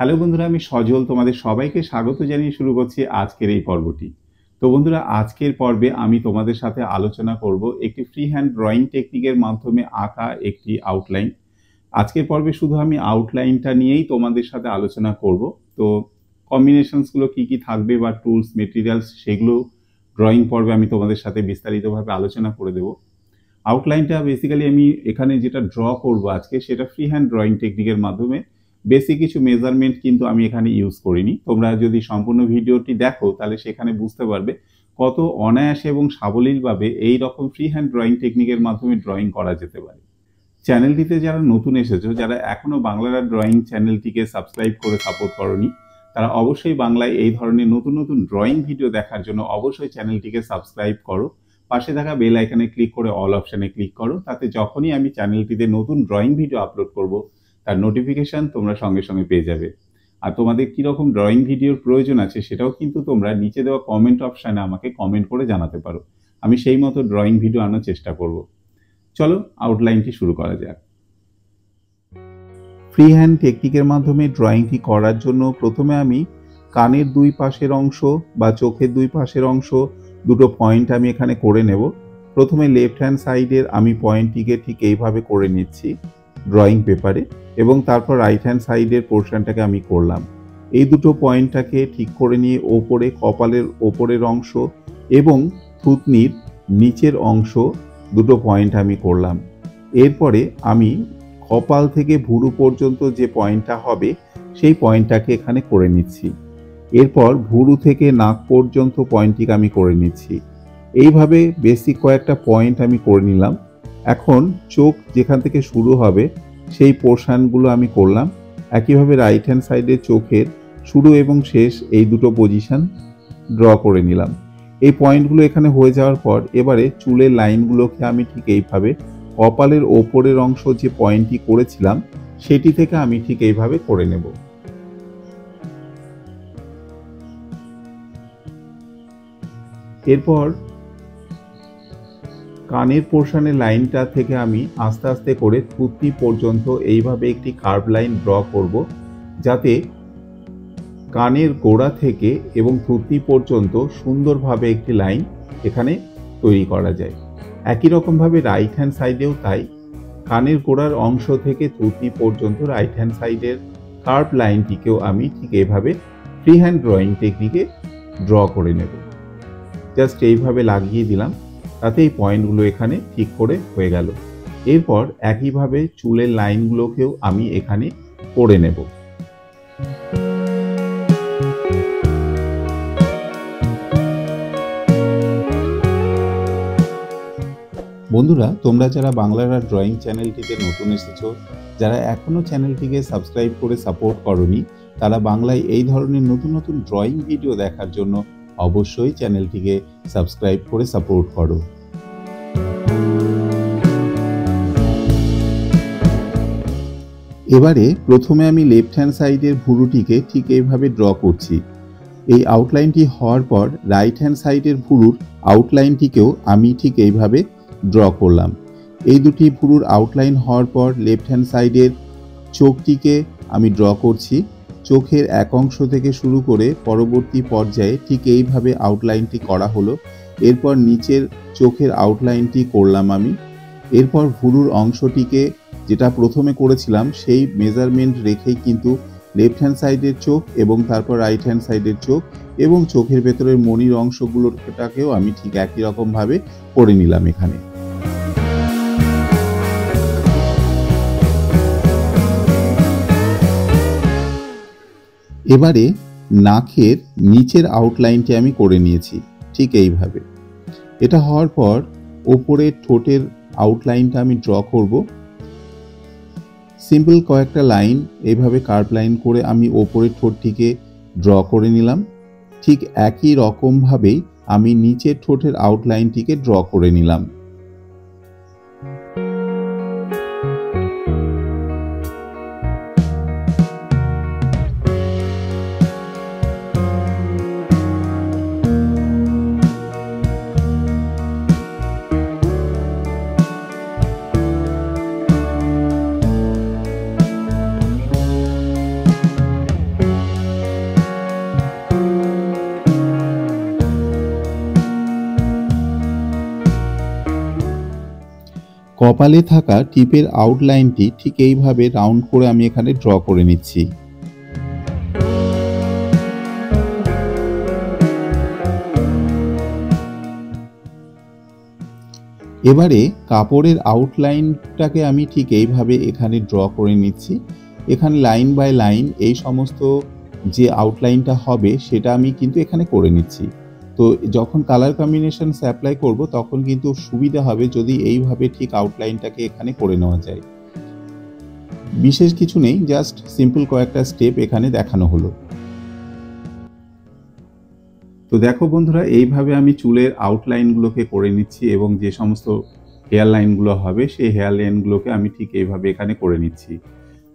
Hello বন্ধুরা, আমি সজল তোমাদের সবাইকে স্বাগত জানিয়ে শুরু করছি আজকের এই পর্বটি। তো বন্ধুরা, আজকের পর্বে আমি তোমাদের সাথে আলোচনা করব একটি ফ্রি হ্যান্ড ড্রয়িং টেকনিকের মাধ্যমে আঁকা একটি আউটলাইন। আজকের পর্বে শুধু আমি আউটলাইনটা নিয়েই তোমাদের সাথে আলোচনা করব। তো কম্বিনেশনসগুলো কি কি থাকবে বা টুলস মেটেরিয়ালস সেগুলো ড্রয়িং পর্বে আমি তোমাদের সাথে বিস্তারিতভাবে আলোচনা করে দেব। আউটলাইনটা বেসিক্যালি আমি এখানে যেটা ড্র করব আজকে সেটা ফ্রি হ্যান্ড ড্রয়িং টেকনিকের মাধ্যমে। বেসিক কিছু মেজারমেন্ট কিন্তু আমি এখানে ইউজ করিনি। তোমরা যদি সম্পূর্ণ ভিডিওটি দেখো তাহলে সেখানে বুঝতে পারবে কত অনায়াসে এবং সাবলীলভাবে এই রকম ফ্রি হ্যান্ড ড্রয়িং টেকনিকের মাধ্যমে ড্রয়িং করা যেতে পারে। চ্যানেলটিতে যারা নতুন এসেছো, যারা এখনো বাংলার ড্রয়িং চ্যানেলটিকে সাবস্ক্রাইব করে সাপোর্ট করনি, তারা অবশ্যই বাংলায় এই ধরনের নতুন নতুন ড্রয়িং ভিডিও দেখার জন্য অবশ্যই চ্যানেলটিকে সাবস্ক্রাইব করো। পাশে থাকা বেল আইকনে ক্লিক করে অল অপশনে ক্লিক করো, তাতে যখনই আমি চ্যানেলটিতে নতুন ড্রয়িং ভিডিও আপলোড করব তার নোটিফিকেশন তোমরা সঙ্গে সঙ্গে পেয়ে যাবে। আর তোমাদের কীরকম ড্রয়িং ভিডিওর প্রয়োজন আছে সেটাও কিন্তু তোমরা নিচে দেওয়া কমেন্ট অপশানে আমাকে কমেন্ট করে জানাতে পারো। আমি সেই মতো ড্রয়িং ভিডিও আনার চেষ্টা করব। চলো আউটলাইনটি শুরু করা যাক। ফ্রি হ্যান্ড টেকনিকের মাধ্যমে ড্রয়িংটি করার জন্য প্রথমে আমি কানের দুই পাশের অংশ বা চোখের দুই পাশের অংশ দুটো পয়েন্ট আমি এখানে করে নেব। প্রথমে লেফট হ্যান্ড সাইডের আমি পয়েন্টটিকে ঠিক এইভাবে করে নিচ্ছি ড্রয়িং পেপারে, এবং তারপর রাইট হ্যান্ড সাইডের পোর্শনটাকে আমি করলাম। এই দুটো পয়েন্টটাকে ঠিক করে নিয়ে ওপরে কপালের ওপরের অংশ এবং থুতনির নিচের অংশ দুটো পয়েন্ট আমি করলাম। এরপরে আমি কপাল থেকে ভুরু পর্যন্ত যে পয়েন্টটা হবে সেই পয়েন্টটাকে এখানে করে নিচ্ছি। এরপর ভুরু থেকে নাক পর্যন্ত পয়েন্টটিকে আমি করে নিচ্ছি। এইভাবে বেসিক কয়েকটা পয়েন্ট আমি করে নিলাম। এখন চোখ যেখান থেকে শুরু হবে সেই পোর্শনগুলো আমি করলাম। একইভাবে রাইট হ্যান্ড সাইডে চোখের শুরু এবং শেষ এই দুটো পজিশন ড্র করে নিলাম। এই পয়েন্টগুলো এখানে হয়ে যাওয়ার পর এবারে চুলের লাইনগুলোকে আমি ঠিক এইভাবে কপালের ওপরের অংশ যে পয়েন্টটি করেছিলাম সেটি থেকে আমি ঠিক এইভাবে করে নেব। এরপর কানের পোর্শনের লাইনটা থেকে আমি আস্তে আস্তে করে থুতনি পর্যন্ত এইভাবে একটি কার্ভ লাইন ড্র করব, যাতে কানের গোড়া থেকে এবং থুতনি পর্যন্ত সুন্দরভাবে একটি লাইন এখানে তৈরি করা যায়। একই রকমভাবে রাইট হ্যান্ড সাইডেও তাই, কানের গোড়ার অংশ থেকে থুতনি পর্যন্ত রাইট হ্যান্ড সাইডের কার্ভ লাইনটিকেও আমি ঠিক এইভাবে ফ্রি হ্যান্ড ড্রয়িং টেকনিকে ড্র করে নেব। জাস্ট এইভাবে লাগিয়ে দিলাম, তাতে এই পয়েন্টগুলো এখানে ঠিক করে হয়ে গেল। এরপর একইভাবে চুলের লাইনগুলোকেও আমি এখানে করে নেব। বন্ধুরা, তোমরা যারা বাংলার ড্রয়িং চ্যানেলটিতে নতুন এসেছো, যারা এখনও চ্যানেলটিকে সাবস্ক্রাইব করে সাপোর্ট করনি, তারা বাংলায় এই ধরনের নতুন নতুন ড্রয়িং ভিডিও দেখার জন্য অবশ্যই চ্যানেলটিকে সাবস্ক্রাইব করে সাপোর্ট করো। এবারে প্রথমে আমি লেফট হ্যান্ড সাইডের ভুরুটিকে ঠিক এইভাবে ড্র করছি। এই আউটলাইনটি হওয়ার পর রাইট হ্যান্ড সাইডের ভুরুর আউটলাইনটিকেও আমি ঠিক এইভাবে ড্র করলাম। এই দুটি ভুরুর আউটলাইন হওয়ার পর লেফট হ্যান্ড সাইডের চোখটিকে আমি ড্র করছি। চোখের এক অংশ থেকে শুরু করে পরবর্তী পর্যায়ে ঠিক এইভাবে আউটলাইনটি করা হলো। এরপর নিচের চোখের আউটলাইনটি করলাম আমি। এরপর ভুরুর অংশটিকে যেটা প্রথমে করেছিলাম সেই মেজারমেন্ট রেখেই কিন্তু লেফট হ্যান্ড সাইডের চোখ এবং তারপর রাইট হ্যান্ড সাইডের চোখ এবং চোখের ভেতরের মনির অংশগুলোটাকেও আমি ঠিক একই রকমভাবে করে নিলাম এখানে। এবারে নাকের নিচের আউটলাইনটি আমি করে নিয়েছি ঠিক এইভাবে। এটা হওয়ার পর ওপরের ঠোঁটের আউটলাইনটা আমি ড্র করব। সিম্পল কয়েকটা লাইন এইভাবে কার্ভ লাইন করে আমি ওপরের ঠোঁটটিকে ড্র করে নিলাম। ঠিক একই রকমভাবেই আমি নিচের ঠোঁটের আউটলাইনটিকে ড্র করে নিলাম। কপালে থাকা টিপের আউটলাইনটি ঠিক এইভাবে রাউন্ড করে আমি এখানে ড্র করে নিচ্ছি। এবারে কাপড়ের আউটলাইনটাকে আমি ঠিক এইভাবে এখানে ড্র করে নিচ্ছি। এখানে লাইন বাই লাইন এই সমস্ত যে আউটলাইনটা হবে সেটা আমি কিন্তু এখানে করে নিচ্ছি। তো যখন কালার কম্বিনেশনস অ্যাপ্লাই করব তখন কিন্তু সুবিধা হবে যদি এইভাবে ঠিক আউটলাইনটাকে এখানে করে নেওয়া যায়। বিশেষ কিছু নেই, জাস্ট সিম্পল কয়েকটা স্টেপ এখানে দেখানো হলো। তো দেখো বন্ধুরা, এইভাবে আমি চুলের আউটলাইনগুলোকে করে নিচ্ছি এবং যে সমস্ত হেয়ার লাইনগুলো হবে সেই হেয়ার লাইনগুলোকে আমি ঠিক এইভাবে এখানে করে নিচ্ছি।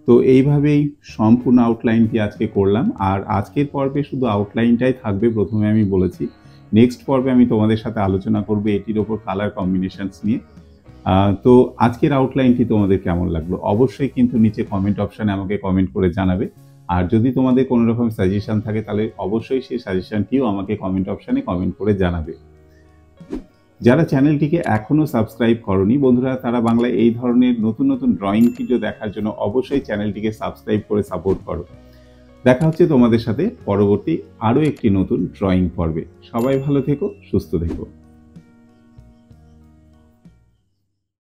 তো এইভাবেই সম্পূর্ণ আউটলাইনটি আজকে করলাম। আর আজকের পর্বে শুধু আউটলাইনটাই থাকবে, প্রথমে আমি বলেছি। নেক্সট পর্বে আমি তোমাদের সাথে আলোচনা করব এটির ওপর কালার কম্বিনেশনস নিয়ে। তো আজকের আউটলাইনটি তোমাদের কেমন লাগলো অবশ্যই কিন্তু নিচে কমেন্ট অপশানে আমাকে কমেন্ট করে জানাবে। আর যদি তোমাদের কোনো রকম সাজেশন থাকে তাহলে অবশ্যই সেই সাজেশনটিও আমাকে কমেন্ট অপশানে কমেন্ট করে জানাবে। যারা চ্যানেলটিকে এখনো সাবস্ক্রাইব করনি বন্ধুরা, তারা বাংলায় এই ধরনের নতুন নতুন ড্রয়িং ভিডিও দেখার জন্য অবশ্যই চ্যানেলটিকে সাবস্ক্রাইব করে সাপোর্ট করো। দেখা হচ্ছে তোমাদের সাথে পরবর্তী আরও একটি নতুন ড্রয়িং পর্বে। সবাই ভালো থেকো, সুস্থ থেকো।